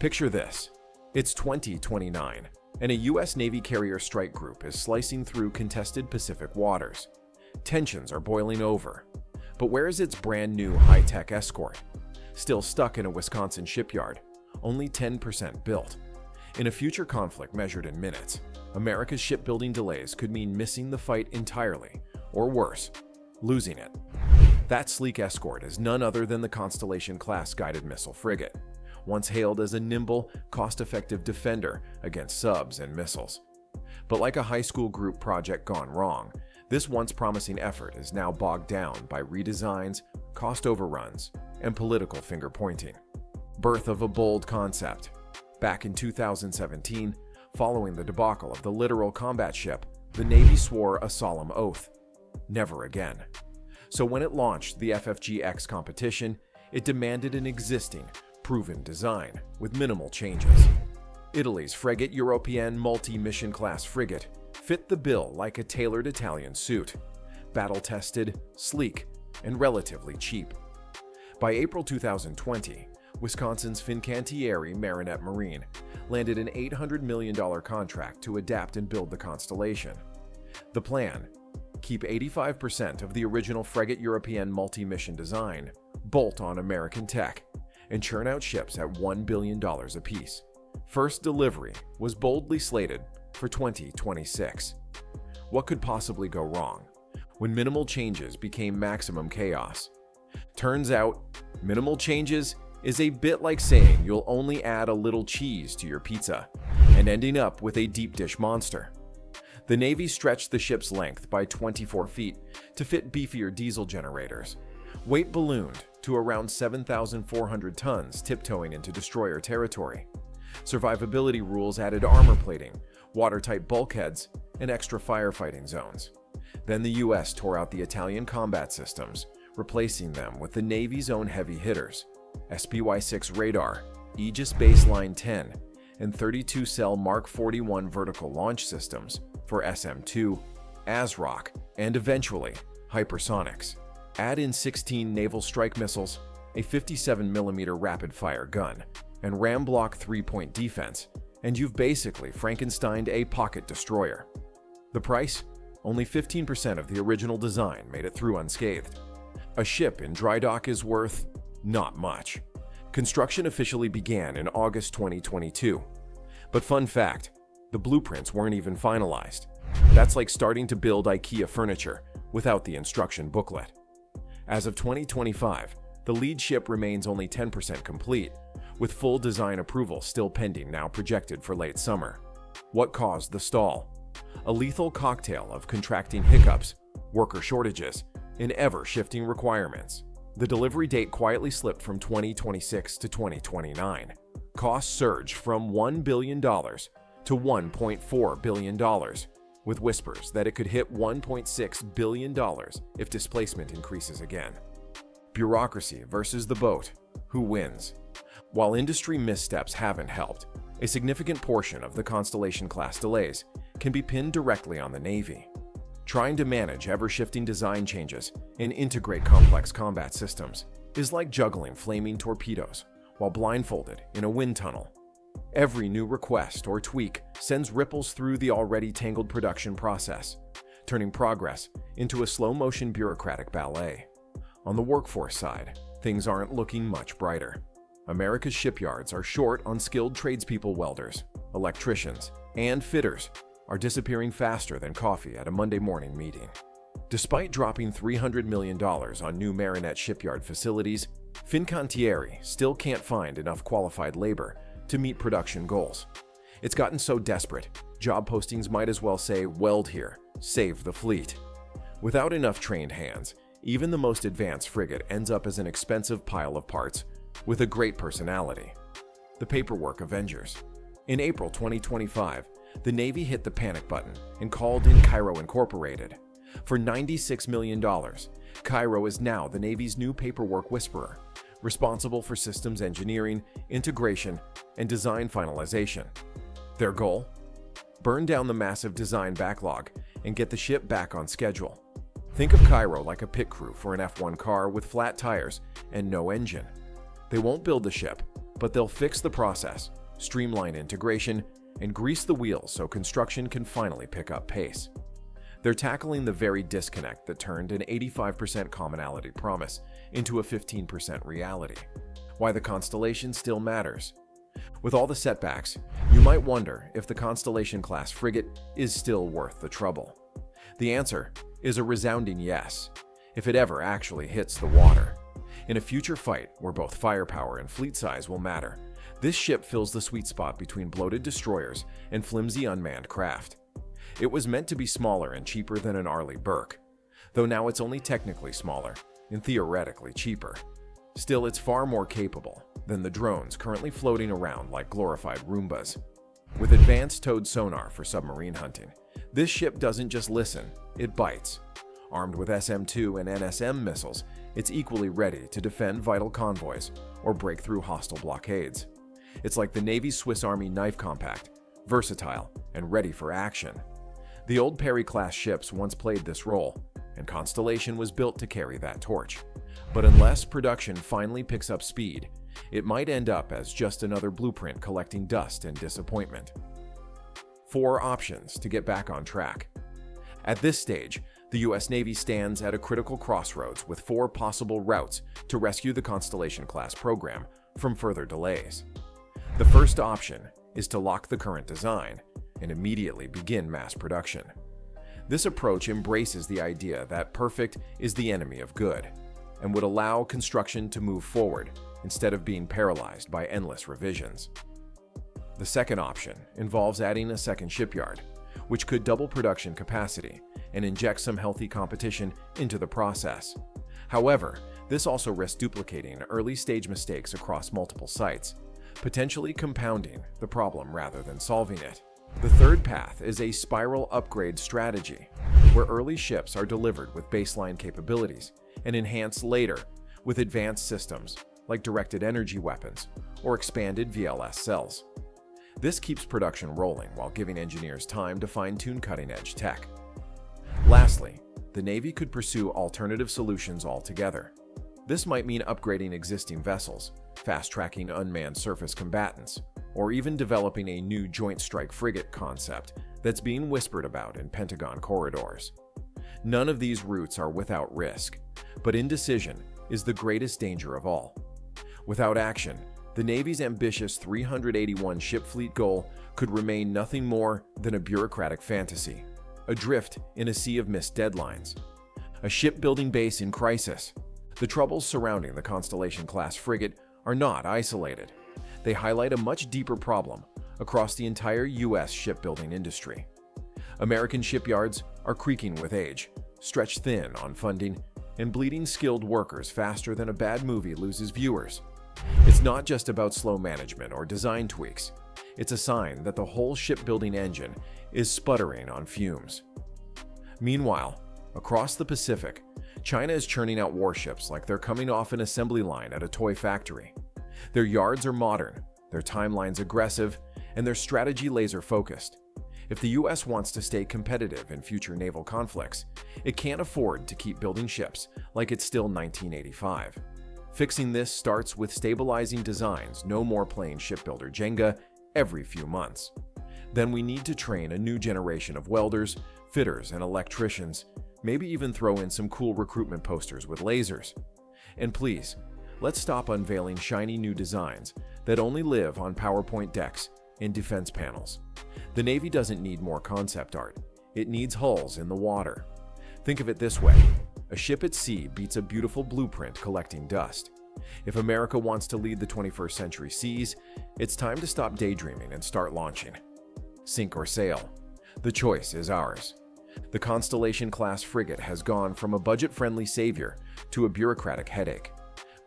Picture this. It's 2029, and a U.S. Navy carrier strike group is slicing through contested Pacific waters. Tensions are boiling over. But where is its brand new high-tech escort? Still stuck in a Wisconsin shipyard, only 10% built. In a future conflict measured in minutes, America's shipbuilding delays could mean missing the fight entirely, or worse, losing it. That sleek escort is none other than the Constellation-class guided missile frigate, once hailed as a nimble, cost-effective defender against subs and missiles. But like a high school group project gone wrong, this once promising effort is now bogged down by redesigns, cost overruns, and political finger-pointing. Birth of a bold concept. Back in 2017, following the debacle of the littoral combat ship, the Navy swore a solemn oath: never again. So when it launched the FFG-X competition, it demanded an existing, proven design with minimal changes. Italy's frigate European multi-mission class frigate fit the bill like a tailored Italian suit, battle-tested, sleek, and relatively cheap. By April 2020, Wisconsin's Fincantieri Marinette Marine landed an $800 million contract to adapt and build the Constellation. The plan: keep 85% of the original frigate European multi-mission design, bolt on American tech, and churn out ships at $1 billion apiece. First delivery was boldly slated for 2026. What could possibly go wrong when minimal changes became maximum chaos? Turns out, minimal changes is a bit like saying you'll only add a little cheese to your pizza and ending up with a deep dish monster. The Navy stretched the ship's length by 24 feet to fit beefier diesel generators, weight ballooned to around 7,400 tons tiptoeing into destroyer territory. Survivability rules added armor plating, watertight bulkheads, and extra firefighting zones. Then the U.S. tore out the Italian combat systems, replacing them with the Navy's own heavy hitters: SPY-6 radar, Aegis Baseline 10, and 32-cell Mark 41 vertical launch systems for SM-2, ASROC, and eventually hypersonics. Add in 16 naval strike missiles, a 57mm rapid-fire gun, and ram block 3-point defense, and you've basically Frankensteined a pocket destroyer. The price? Only 15% of the original design made it through unscathed. A ship in dry dock is worth not much. Construction officially began in August 2022. But fun fact, the blueprints weren't even finalized. That's like starting to build IKEA furniture without the instruction booklet. As of 2025, the lead ship remains only 10% complete, with full design approval still pending, now projected for late summer. What caused the stall? A lethal cocktail of contracting hiccups, worker shortages, and ever-shifting requirements. The delivery date quietly slipped from 2026 to 2029. Costs surged from $1 billion to $1.4 billion, with whispers that it could hit $1.6 billion if displacement increases again. Bureaucracy versus the boat. Who wins? While industry missteps haven't helped, a significant portion of the Constellation-class delays can be pinned directly on the Navy. Trying to manage ever-shifting design changes and integrate complex combat systems is like juggling flaming torpedoes while blindfolded in a wind tunnel. Every new request or tweak sends ripples through the already tangled production process, turning progress into a slow-motion bureaucratic ballet. On the workforce side, things aren't looking much brighter. America's shipyards are short on skilled tradespeople. Welders, electricians, and fitters are disappearing faster than coffee at a Monday morning meeting. Despite dropping $300 million on new Marinette shipyard facilities, Fincantieri still can't find enough qualified labor to meet production goals. It's gotten so desperate, job postings might as well say, "Weld here, save the fleet." Without enough trained hands, even the most advanced frigate ends up as an expensive pile of parts with a great personality. The paperwork Avengers. In April 2025, the Navy hit the panic button and called in Cairo Incorporated. For $96 million, Cairo is now the Navy's new paperwork whisperer, responsible for systems engineering, integration, and design finalization. Their goal? Burn down the massive design backlog and get the ship back on schedule. Think of Cairo like a pit crew for an F1 car with flat tires and no engine. They won't build the ship, but they'll fix the process, streamline integration, and grease the wheels so construction can finally pick up pace. They're tackling the very disconnect that turned an 85% commonality promise into a 15% reality. Why the Constellation still matters. With all the setbacks, you might wonder if the Constellation-class frigate is still worth the trouble. The answer is a resounding yes, if it ever actually hits the water. In a future fight where both firepower and fleet size will matter, this ship fills the sweet spot between bloated destroyers and flimsy unmanned craft. It was meant to be smaller and cheaper than an Arleigh Burke, though now it's only technically smaller and theoretically cheaper. Still, it's far more capable than the drones currently floating around like glorified Roombas. With advanced towed sonar for submarine hunting, this ship doesn't just listen, it bites. Armed with SM-2 and NSM missiles, it's equally ready to defend vital convoys or break through hostile blockades. It's like the Navy's Swiss Army knife compact, versatile and ready for action. The old Perry-class ships once played this role, and Constellation was built to carry that torch. But unless production finally picks up speed, it might end up as just another blueprint collecting dust and disappointment. 4 options to get back on track. At this stage, the US Navy stands at a critical crossroads with 4 possible routes to rescue the Constellation-class program from further delays. The first option is to lock the current design and immediately begin mass production. This approach embraces the idea that perfect is the enemy of good and would allow construction to move forward instead of being paralyzed by endless revisions. The second option involves adding a second shipyard, which could double production capacity and inject some healthy competition into the process. However, this also risks duplicating early-stage mistakes across multiple sites, potentially compounding the problem rather than solving it. The third path is a spiral upgrade strategy, where early ships are delivered with baseline capabilities and enhanced later with advanced systems like directed energy weapons or expanded VLS cells. This keeps production rolling while giving engineers time to fine-tune cutting-edge tech. Lastly, the Navy could pursue alternative solutions altogether. This might mean upgrading existing vessels, fast-tracking unmanned surface combatants, or even developing a new joint strike frigate concept that's being whispered about in Pentagon corridors. None of these routes are without risk, but indecision is the greatest danger of all. Without action, the Navy's ambitious 381 ship fleet goal could remain nothing more than a bureaucratic fantasy, adrift in a sea of missed deadlines. A shipbuilding base in crisis. The troubles surrounding the Constellation-class frigate are not isolated. They highlight a much deeper problem across the entire U.S. shipbuilding industry. American shipyards are creaking with age, stretched thin on funding, and bleeding skilled workers faster than a bad movie loses viewers. It's not just about slow management or design tweaks. It's a sign that the whole shipbuilding engine is sputtering on fumes. Meanwhile, across the Pacific, China is churning out warships like they're coming off an assembly line at a toy factory. Their yards are modern, their timelines aggressive, and their strategy laser-focused. If the US wants to stay competitive in future naval conflicts, it can't afford to keep building ships like it's still 1985. Fixing this starts with stabilizing designs, no more playing shipbuilder Jenga every few months. Then we need to train a new generation of welders, fitters, and electricians, maybe even throw in some cool recruitment posters with lasers. And please, let's stop unveiling shiny new designs that only live on PowerPoint decks and defense panels. The Navy doesn't need more concept art. It needs hulls in the water. Think of it this way. A ship at sea beats a beautiful blueprint collecting dust. If America wants to lead the 21st century seas, it's time to stop daydreaming and start launching. Sink or sail. The choice is ours. The Constellation-class frigate has gone from a budget-friendly savior to a bureaucratic headache.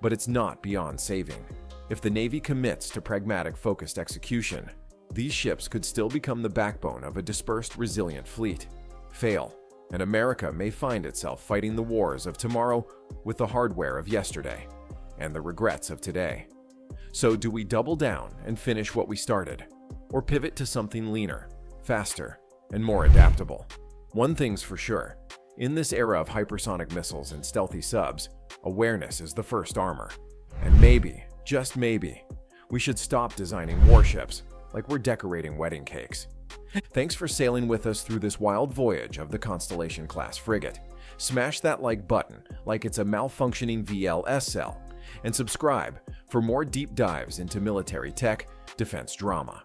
But it's not beyond saving. If the Navy commits to pragmatic, focused execution, these ships could still become the backbone of a dispersed, resilient fleet. Fail, and America may find itself fighting the wars of tomorrow with the hardware of yesterday and the regrets of today. So do we double down and finish what we started, or pivot to something leaner, faster, and more adaptable? One thing's for sure, in this era of hypersonic missiles and stealthy subs, awareness is the first armor. And maybe, just maybe, We should stop designing warships like we're decorating wedding cakes. Thanks for sailing with us through this wild voyage of the Constellation-class frigate. Smash that like button like it's a malfunctioning VLS cell, and subscribe for more deep dives into military tech, defense drama.